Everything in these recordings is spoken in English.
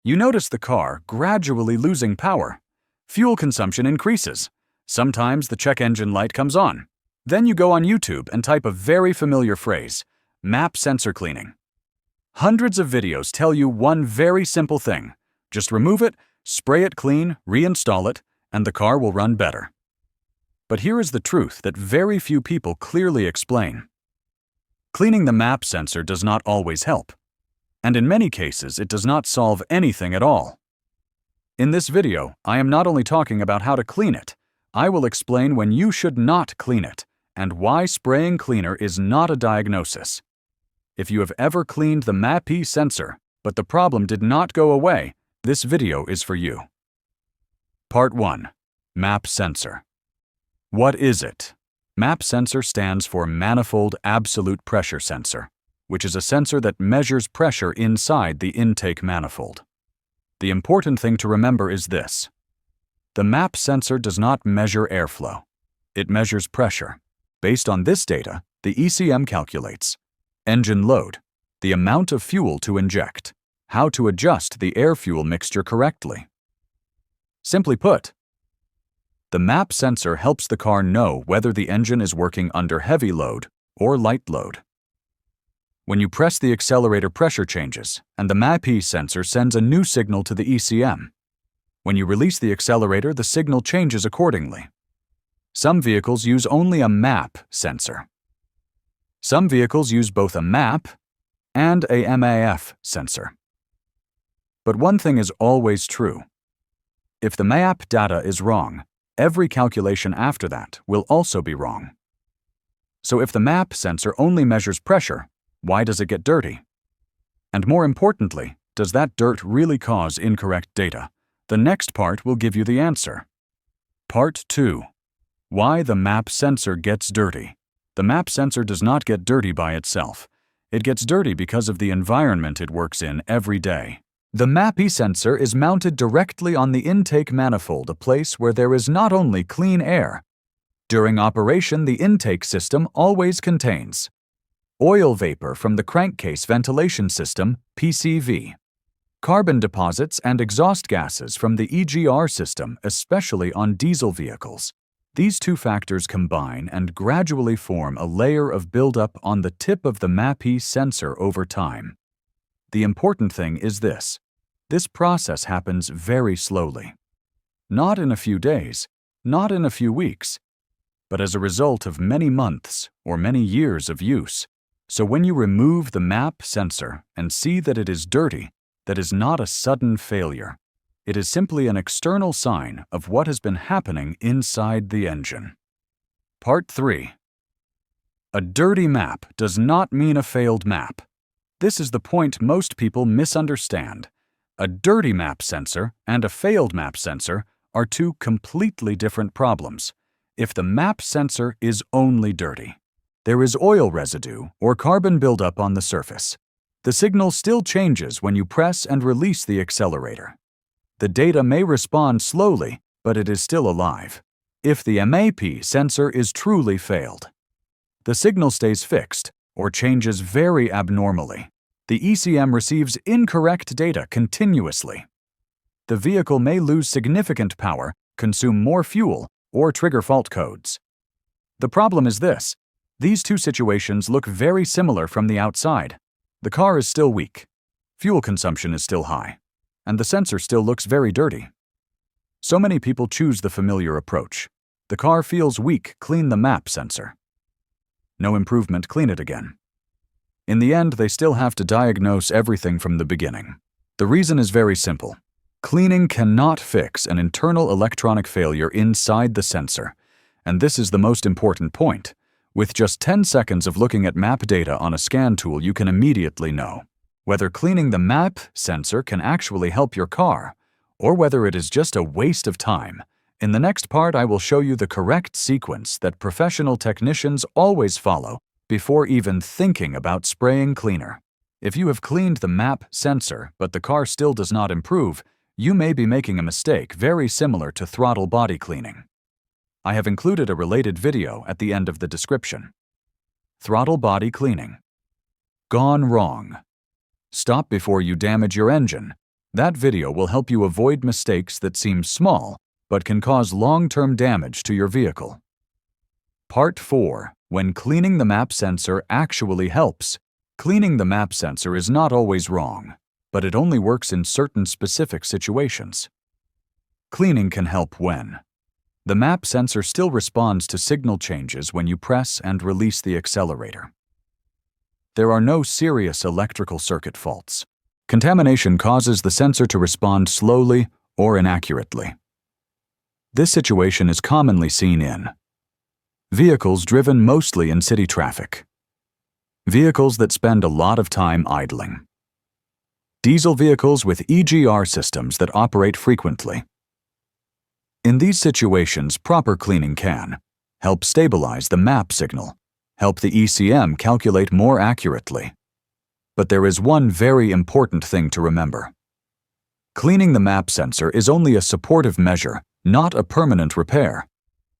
You notice the car gradually losing power. Fuel consumption increases. Sometimes the check engine light comes on. Then you go on YouTube and type a very familiar phrase, map sensor cleaning. Hundreds of videos tell you one very simple thing. Just remove it, spray it clean, reinstall it, and the car will run better. But here is the truth that very few people clearly explain. Cleaning the map sensor does not always help. And in many cases, it does not solve anything at all. In this video, I am not only talking about how to clean it, I will explain when you should not clean it, and why spraying cleaner is not a diagnosis. If you have ever cleaned the MAP sensor, but the problem did not go away, this video is for you. Part 1. MAP sensor. What is it? MAP sensor stands for Manifold Absolute Pressure Sensor, which is a sensor that measures pressure inside the intake manifold. The important thing to remember is this. The MAP sensor does not measure airflow. It measures pressure. Based on this data, the ECM calculates engine load, the amount of fuel to inject, how to adjust the air-fuel mixture correctly. Simply put, the MAP sensor helps the car know whether the engine is working under heavy load or light load. When you press the accelerator, pressure changes, and the MAP sensor sends a new signal to the ECM. When you release the accelerator, the signal changes accordingly. Some vehicles use only a MAP sensor. Some vehicles use both a MAP and a MAF sensor. But one thing is always true. If the MAP data is wrong, every calculation after that will also be wrong. So if the MAP sensor only measures pressure, why does it get dirty? And more importantly, does that dirt really cause incorrect data? The next part will give you the answer. Part 2. Why the MAP sensor gets dirty. The MAP sensor does not get dirty by itself. It gets dirty because of the environment it works in every day. The MAP sensor is mounted directly on the intake manifold, a place where there is not only clean air. During operation, the intake system always contains oil vapor from the crankcase ventilation system, PCV, carbon deposits and exhaust gases from the EGR system, especially on diesel vehicles. These two factors combine and gradually form a layer of buildup on the tip of the MAP sensor over time. The important thing is this. This process happens very slowly. Not in a few days, not in a few weeks, but as a result of many months or many years of use. So when you remove the MAP sensor and see that it is dirty, that is not a sudden failure. It is simply an external sign of what has been happening inside the engine. Part 3. A dirty map does not mean a failed map. This is the point most people misunderstand. A dirty map sensor and a failed map sensor are two completely different problems. If the map sensor is only dirty, there is oil residue or carbon buildup on the surface. The signal still changes when you press and release the accelerator. The data may respond slowly, but it is still alive. If the MAP sensor is truly failed, the signal stays fixed or changes very abnormally. The ECM receives incorrect data continuously. The vehicle may lose significant power, consume more fuel, or trigger fault codes. The problem is this. These two situations look very similar from the outside. The car is still weak, fuel consumption is still high, and the sensor still looks very dirty. So many people choose the familiar approach. The car feels weak, clean the MAP sensor. No improvement, clean it again. In the end, they still have to diagnose everything from the beginning. The reason is very simple. Cleaning cannot fix an internal electronic failure inside the sensor, and this is the most important point. With just 10 seconds of looking at MAP data on a scan tool, you can immediately know whether cleaning the MAP sensor can actually help your car, or whether it is just a waste of time. In the next part, I will show you the correct sequence that professional technicians always follow before even thinking about spraying cleaner. If you have cleaned the MAP sensor, but the car still does not improve, you may be making a mistake very similar to throttle body cleaning. I have included a related video at the end of the description. Throttle body cleaning. Gone wrong. Stop before you damage your engine. That video will help you avoid mistakes that seem small but can cause long-term damage to your vehicle. Part 4. When cleaning the map sensor actually helps. Cleaning the map sensor is not always wrong, but it only works in certain specific situations. Cleaning can help when the map sensor still responds to signal changes when you press and release the accelerator. There are no serious electrical circuit faults. Contamination causes the sensor to respond slowly or inaccurately. This situation is commonly seen in vehicles driven mostly in city traffic, vehicles that spend a lot of time idling, diesel vehicles with EGR systems that operate frequently. In these situations, proper cleaning can help stabilize the map signal, help the ECM calculate more accurately. But there is one very important thing to remember. Cleaning the map sensor is only a supportive measure, not a permanent repair.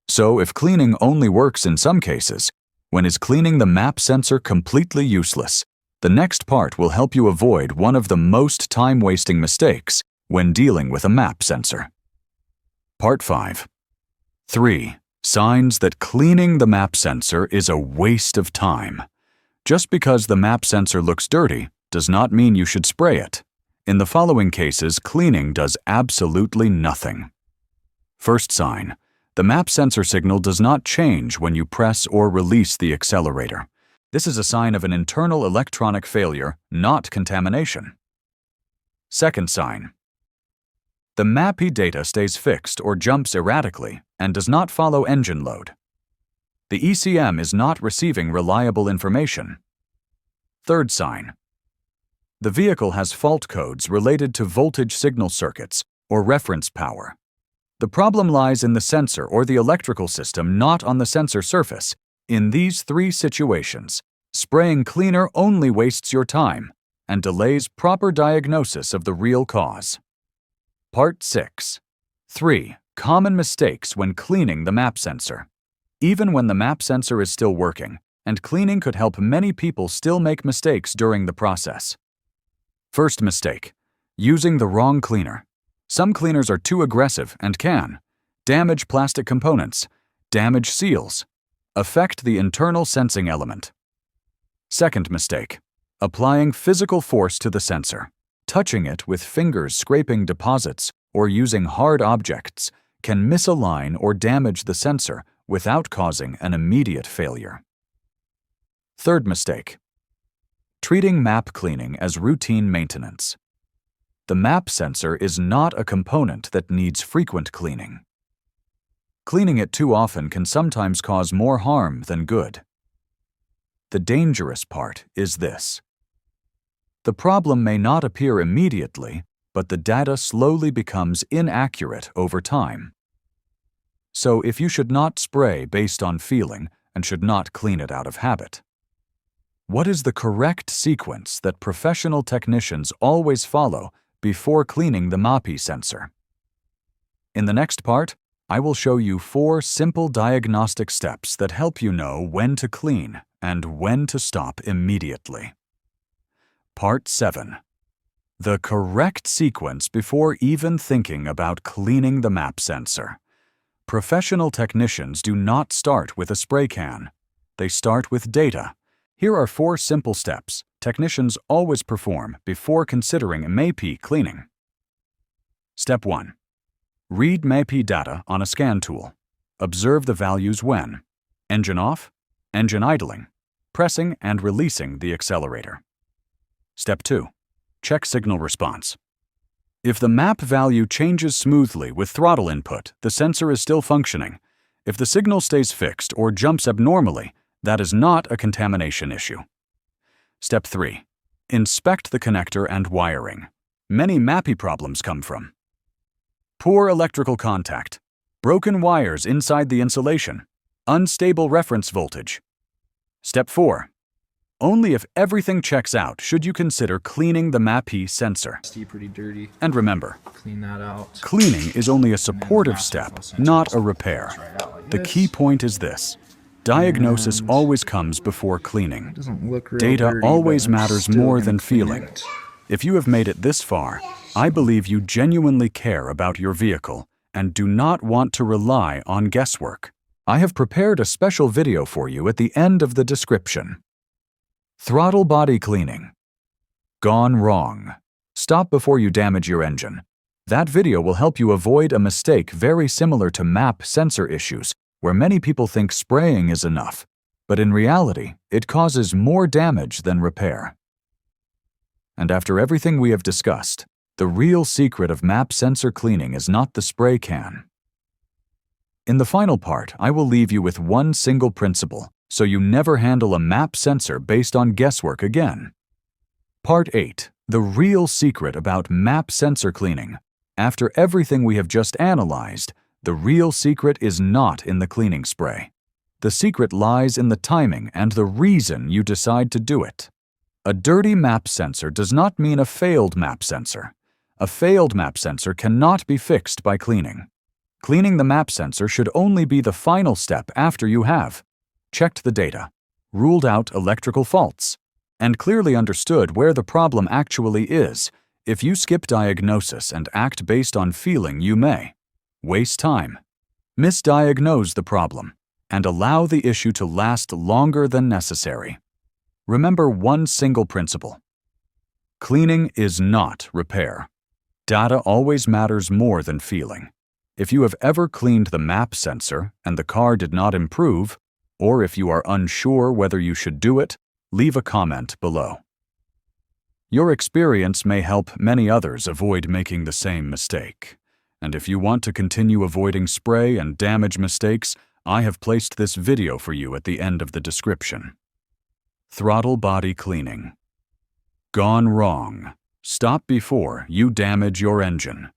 So if cleaning only works in some cases, when is cleaning the map sensor completely useless? The next part will help you avoid one of the most time-wasting mistakes when dealing with a map sensor. Part 5. 3. Signs that cleaning the map sensor is a waste of time. Just because the map sensor looks dirty does not mean you should spray it. In the following cases, cleaning does absolutely nothing. First sign. The map sensor signal does not change when you press or release the accelerator. This is a sign of an internal electronic failure, not contamination. Second sign. The MAPI data stays fixed or jumps erratically and does not follow engine load. The ECM is not receiving reliable information. Third sign. The vehicle has fault codes related to voltage signal circuits or reference power. The problem lies in the sensor or the electrical system, not on the sensor surface. In these 3 situations, spraying cleaner only wastes your time and delays proper diagnosis of the real cause. Part 6. 3. Common mistakes when cleaning the map sensor. Even when the map sensor is still working, and cleaning could help, many people still make mistakes during the process. First mistake. Using the wrong cleaner. Some cleaners are too aggressive and can damage plastic components, damage seals, affect the internal sensing element. Second mistake. Applying physical force to the sensor. Touching it with fingers, scraping deposits, or using hard objects can misalign or damage the sensor without causing an immediate failure. Third mistake. Treating map cleaning as routine maintenance. The map sensor is not a component that needs frequent cleaning. Cleaning it too often can sometimes cause more harm than good. The dangerous part is this. The problem may not appear immediately, but the data slowly becomes inaccurate over time. So if you should not spray based on feeling and should not clean it out of habit. What is the correct sequence that professional technicians always follow before cleaning the MAPI sensor? In the next part, I will show you 4 simple diagnostic steps that help you know when to clean and when to stop immediately. Part 7. The correct sequence before even thinking about cleaning the map sensor. Professional technicians do not start with a spray can. They start with data. Here are 4 simple steps technicians always perform before considering MAPI cleaning. Step 1. Read MAPI data on a scan tool. Observe the values when engine off, engine idling, pressing and releasing the accelerator. Step 2. Check signal response. If the map value changes smoothly with throttle input, the sensor is still functioning. If the signal stays fixed or jumps abnormally, that is not a contamination issue. Step 3. Inspect the connector and wiring. Many MAPI problems come from poor electrical contact, broken wires inside the insulation, unstable reference voltage. Step 4. Only if everything checks out should you consider cleaning the MAPI sensor. Pretty dirty. And remember, Clean that out. cleaning is only a supportive step, not a repair. The key point is this. Diagnosis always comes before cleaning. Doesn't look real Data dirty, always but I'm matters still more gonna than clean feeling. it. If you have made it this far, I believe you genuinely care about your vehicle and do not want to rely on guesswork. I have prepared a special video for you at the end of the description. Throttle body cleaning. Gone wrong. Stop before you damage your engine. That video will help you avoid a mistake very similar to map sensor issues, where many people think spraying is enough, but in reality, it causes more damage than repair. And after everything we have discussed, the real secret of map sensor cleaning is not the spray can. In the final part, I will leave you with one single principle, so you never handle a map sensor based on guesswork again. Part 8. The real secret about map sensor cleaning. After everything we have just analyzed, the real secret is not in the cleaning spray. The secret lies in the timing and the reason you decide to do it. A dirty map sensor does not mean a failed map sensor. A failed map sensor cannot be fixed by cleaning. Cleaning the map sensor should only be the final step after you have checked the data, ruled out electrical faults, and clearly understood where the problem actually is. If you skip diagnosis and act based on feeling, you may waste time, misdiagnose the problem, and allow the issue to last longer than necessary. Remember one single principle. Cleaning is not repair. Data always matters more than feeling. If you have ever cleaned the map sensor and the car did not improve, or if you are unsure whether you should do it, leave a comment below. Your experience may help many others avoid making the same mistake. And if you want to continue avoiding spray and damage mistakes, I have placed this video for you at the end of the description. Throttle body cleaning. Gone wrong. Stop before you damage your engine.